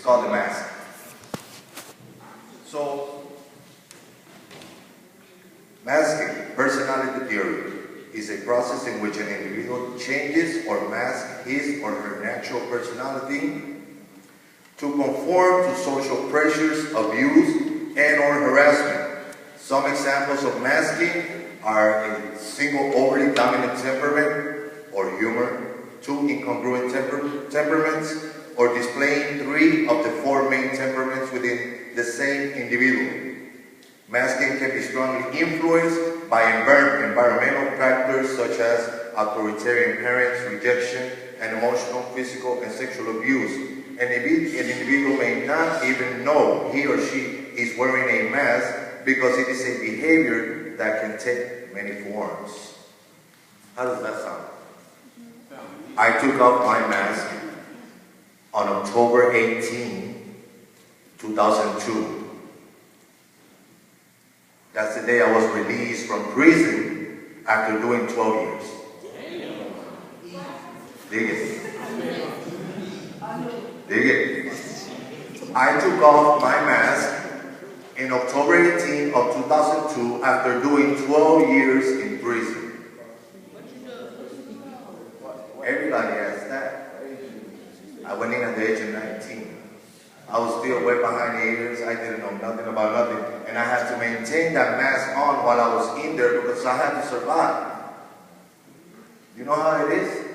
called the mask. So, masking, personality theory, is a process in which an individual changes or masks his or her natural personality to conform to social pressures, abuse, and or harassment. Some examples of masking are a single overly dominant temperament or humor, two incongruent temperaments, or displaying three of the four main temperaments within the same individual. Masking can be strongly influenced by environmental factors such as authoritarian parents, rejection, and emotional, physical, and sexual abuse. An individual may not even know he or she is wearing a mask because it is a behavior that can take many forms. How does that sound? I took off my mask on October 18, 2002. That's the day I was released from prison after doing 12 years. Dig it. Dig it. I took off my mask in October 18 of 2002 after doing 12 years in prison. Everybody has that. I went in at the age of 19. I was still wet behind the ears. I didn't know nothing about nothing. And I had to maintain that mask on while I was in there because I had to survive. You know how it is?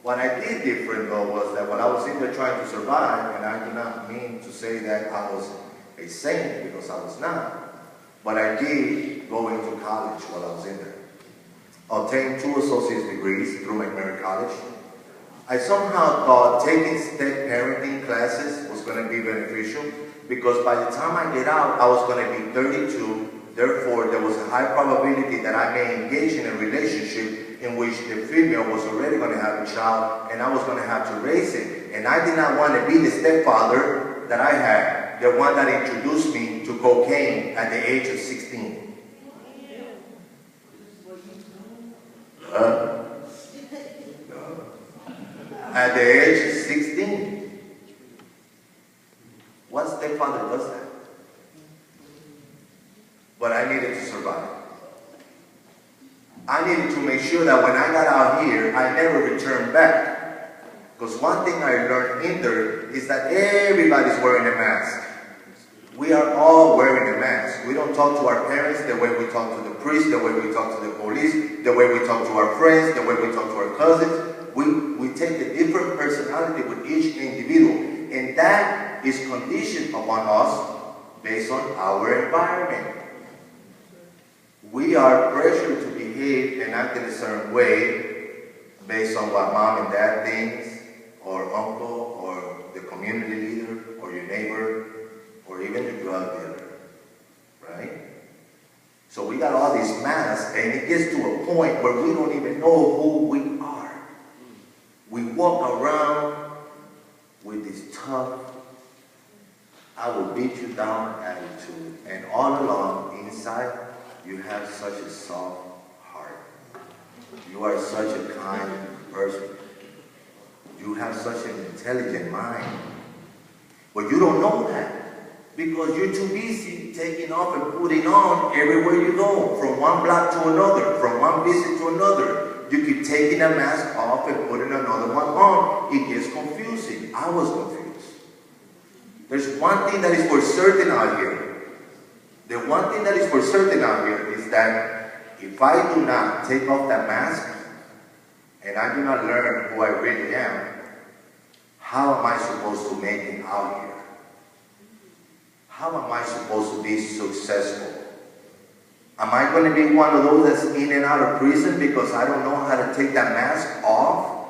What I did different though was that when I was in there trying to survive, and I do not mean to say that I was a saint because I was not, but I did go into college while I was in there. Obtained 2 associate's degrees through McMurray College. I somehow thought taking step parenting classes was going to be beneficial because by the time I get out, I was going to be 32. Therefore, there was a high probability that I may engage in a relationship in which the female was already going to have a child and I was going to have to raise it. And I did not want to be the stepfather that I had, the one that introduced me to cocaine at the age of 16. At the age of 16. What stepfather does that? But I needed to survive. I needed to make sure that when I got out here, I never returned back. Because one thing I learned in there is that everybody's wearing a mask. We are all wearing a mask. We don't talk to our parents the way we talk to the priest, the way we talk to the police, the way we talk to our friends, the way we talk to our cousins. We take a different personality with each individual. And that is conditioned upon us based on our environment. We are pressured to behave and act in a certain way based on what mom and dad thinks, or uncle, or the community leader, or your neighbor, or even the drug dealer, right? So we got all these masks, and it gets to a point where we don't even know who we are. We walk around with this tough, I will beat you down attitude, and all along, inside, you have such a soft heart. You are such a kind person. You have such an intelligent mind. But you don't know that because you're too busy taking off and putting on everywhere you go, from one block to another, from one visit to another. You keep taking a mask off and putting another one on. It gets confusing. I was confused. There's one thing that is for certain out here. The one thing that is for certain out here is that if I do not take off that mask and I do not learn who I really am, how am I supposed to make it out here? How am I supposed to be successful? Am I going to be one of those that's in and out of prison because I don't know how to take that mask off?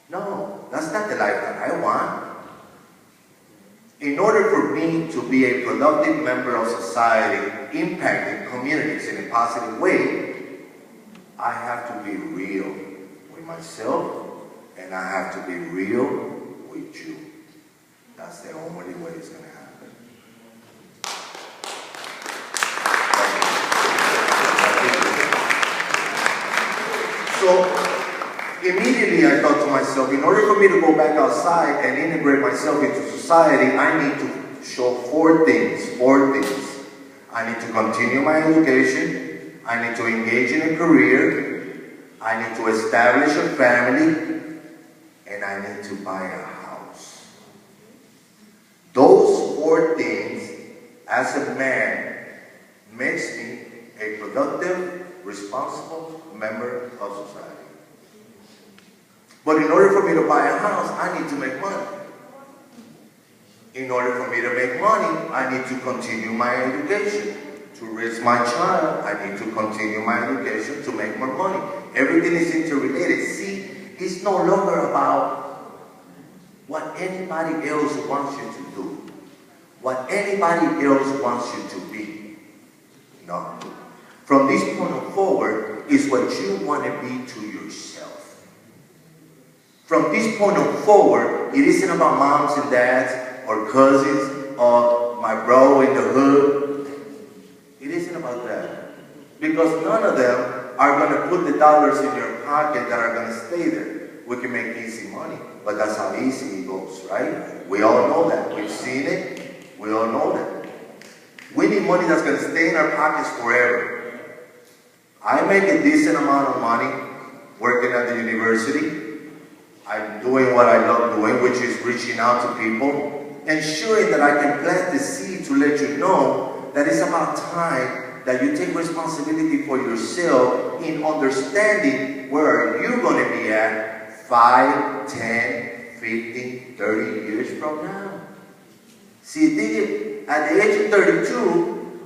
No, that's not the life that I want. In order for me to be a productive member of society, impacting communities in a positive way, I have to be real with myself and I have to be real with you. That's the only way it's going to happen. So, immediately Immediately I thought to myself, in order for me to go back outside and integrate myself into society, I need to show four things. I need to continue my education. I need to engage in a career. I need to establish a family. And I need to buy a house. Those four things, as a man, makes me a productive, responsible member of society. But in order for me to buy a house, I need to make money. In order for me to make money, I need to continue my education. To raise my child, I need to continue my education to make more money. Everything is interrelated. See, it's no longer about what anybody else wants you to do. What anybody else wants you to be. No. From this point forward is what you want to be to yourself. From this point forward, it isn't about moms and dads or cousins or my bro in the hood. It isn't about that. Because none of them are going to put the dollars in your pocket that are going to stay there. We can make easy money, but that's how easy it goes, right? We all know that. We've seen it. We all know that. We need money that's going to stay in our pockets forever. I make a decent amount of money working at the university. I'm doing what I love doing, which is reaching out to people, ensuring that I can plant the seed to let you know that it's about time that you take responsibility for yourself in understanding where you're going to be at 5, 10, 15, 30 years from now. See, at the age of 32,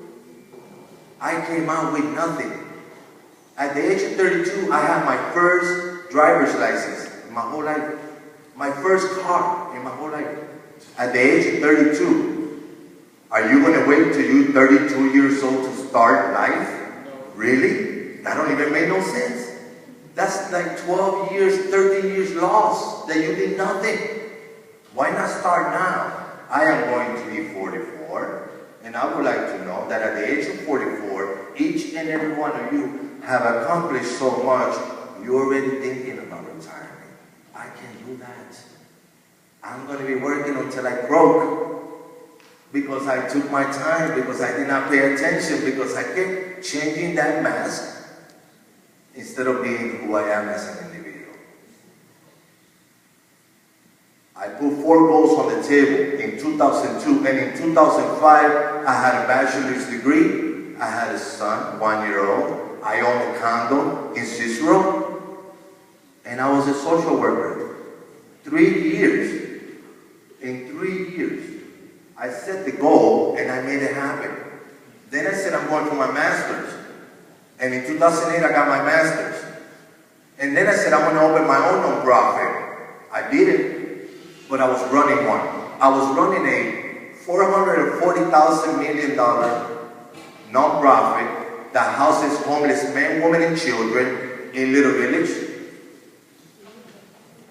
I came out with nothing. At the age of 32, I had my first driver's license in my whole life. My first car in my whole life. At the age of 32, are you going to wait till you're 32 years old to start life? Really? That don't even make no sense. That's like 12 years, 13 years lost that you did nothing. Why not start now? I am going to be 44, and I would like to know that at the age of 44, each and every one of you have accomplished so much, you're already thinking about retirement. I can do that. I'm going to be working until I broke because I took my time, because I did not pay attention, because I kept changing that mask instead of being who I am as an individual. I put 4 goals on the table in 2002, and in 2005, I had a bachelor's degree. I had a son, 1-year-old. I owned a condo in Cicero, and I was a social worker. 3 years. In 3 years, I set the goal and I made it happen. Then I said I'm going for my master's. And in 2008, I got my master's. And then I said I'm going to open my own nonprofit. I did it, but I was running one. I was running a $440,000 million nonprofit that houses homeless men, women, and children in Little Village.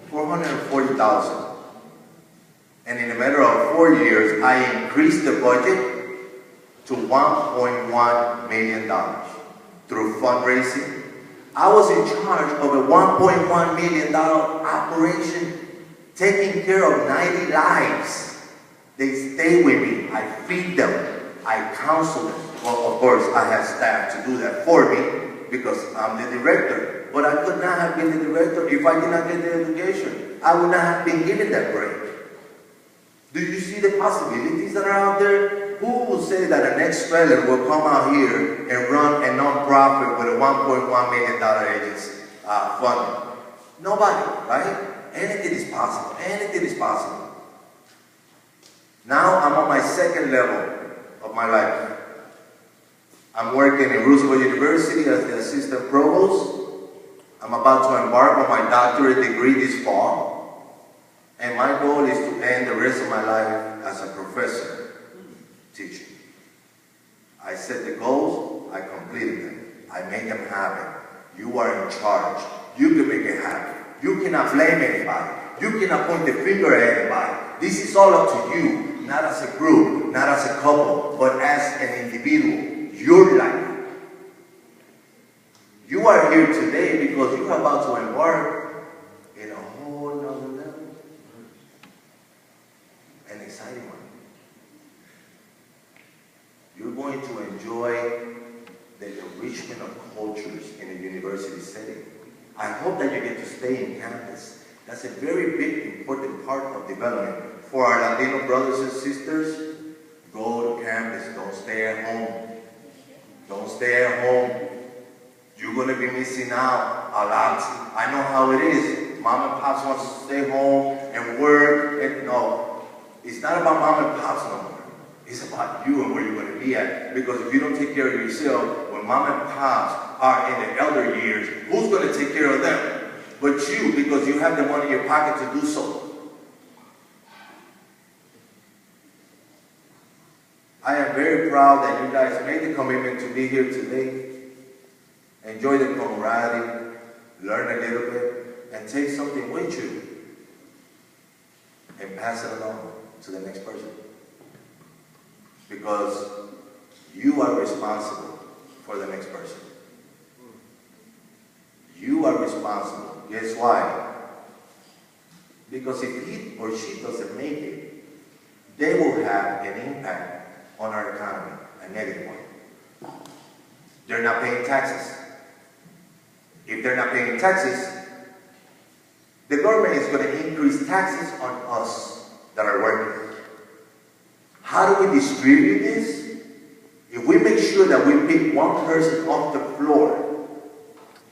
440,000. And in a matter of 4 years, I increased the budget to $1.1 million through fundraising. I was in charge of a $1.1 million operation taking care of 90 lives. They stay with me. I feed them. I counsel them. Well, of course, I have staff to do that for me because I'm the director. But I could not have been the director if I did not get the education. I would not have been given that break. Do you see the possibilities that are out there? Who will say that an ex-felon will come out here and run a non-profit with a $1.1 million agency fund? Nobody, right? Anything is possible. Anything is possible. Now I'm on my second level of my life. I'm working in Roosevelt University as the assistant provost. I'm about to embark on my doctorate degree this fall. And my goal is to end the rest of my life as a professor, teaching. I set the goals, I completed them. I made them happen. You are in charge. You can make it happen. You cannot blame anybody. You cannot point the finger at anybody. This is all up to you, not as a group, not as a couple, but as an individual. Your life. You are here today because you are about to embark in a exciting one. You're going to enjoy the enrichment of cultures in a university setting. I hope that you get to stay in campus. That's a very big, important part of development. For our Latino brothers and sisters, go to campus. Don't stay at home. Don't stay at home. You're going to be missing out a lot. I know how it is. Mom and pops wants to stay home and work. And no, it's not about mom and pops no more. It's about you and where you're going to be at. Because if you don't take care of yourself, when mom and pops are in the elder years, who's going to take care of them? But you, because you have the money in your pocket to do so. I am very proud that you guys made the commitment to be here today. Enjoy the camaraderie, learn a little bit, and take something with you and pass it along to the next person. Because you are responsible for the next person. You are responsible. Guess why? Because if he or she doesn't make it, they will have an impact on our economy, a negative one. They're not paying taxes. If they're not paying taxes, the government is going to increase taxes on us that are working. How do we distribute this? If we make sure that we pick one person off the floor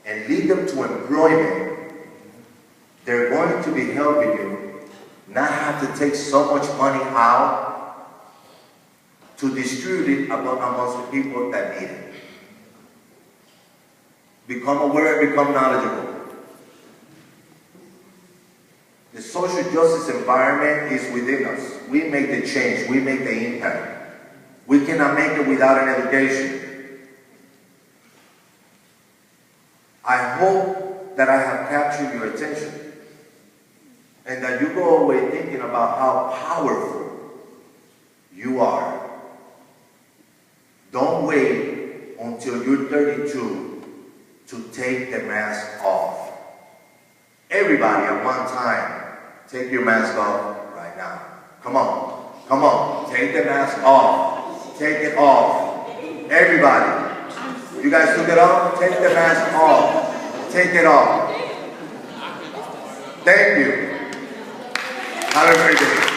and lead them to employment, they're going to be helping you not have to take so much money out to distribute it amongst the people that need it. Become aware, become knowledgeable. The social justice environment is within us. We make the change, we make the impact. We cannot make it without an education. I hope that I have captured your attention and that you go away thinking about how powerful you are. Don't wait until you're 32 to take the mask off. Everybody at one time, take your mask off right now. Come on, come on, take the mask off. Take it off. Everybody. You guys took it off? Take the mask off. Take it off. Thank you. Have a great day.